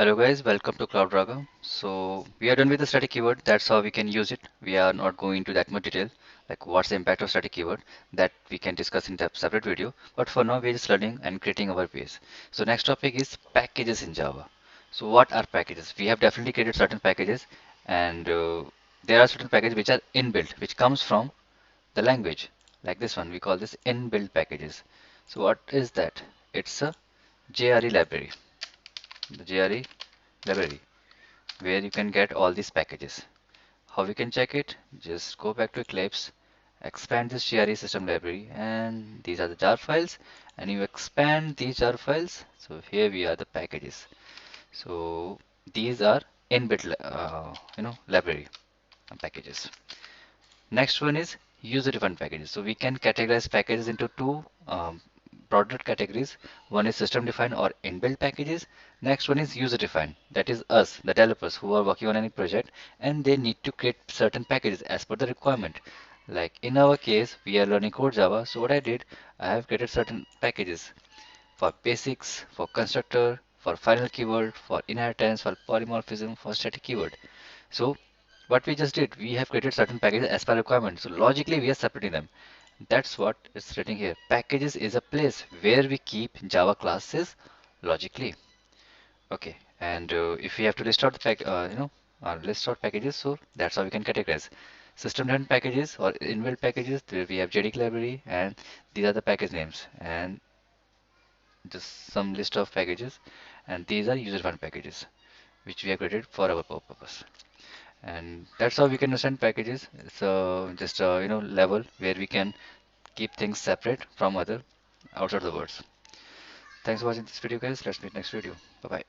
Hello guys, welcome to CloudRaga. So we are done with the static keyword. That's how we can use it. We are not going into that much detail, like what's the impact of static keyword that we can discuss in a separate video. But for now, we're just learning and creating our base. So next topic is packages in Java. So what are packages? We have definitely created certain packages, and there are certain packages which are inbuilt, which comes from the language. Like this one, we call this inbuilt packages. So what is that? It's a JRE library. The JRE library where you can get all these packages. How we can check it? Just go back to Eclipse, expand this GRE system library, and these are the jar files. And you expand these jar files. So here we are the packages. So these are inbuilt, library packages. Next one is user-defined packages. So we can categorize packages into two broader categories. One is system-defined or inbuilt packages. Next one is user-defined. That is us, the developers who are working on any project, and they need to create certain packages as per the requirement. Like in our case, we are learning code Java. So what I did, I have created certain packages for basics, for constructor, for final keyword, for inheritance, for polymorphism, for static keyword. So what we just did, we have created certain packages as per requirement. So logically we are separating them. That's what it's written here. Packages is a place where we keep Java classes logically. Okay, and if we have to list out the list out packages, so that's how we can categorize. System-driven packages or inbuilt packages, where we have JDK library, and these are the package names, and just some list of packages, and these are user-defined packages, which we have created for our purpose. And that's how we can understand packages. It's just a level where we can keep things separate from other outside the words. Thanks for watching this video guys. Let's meet next video. Bye bye.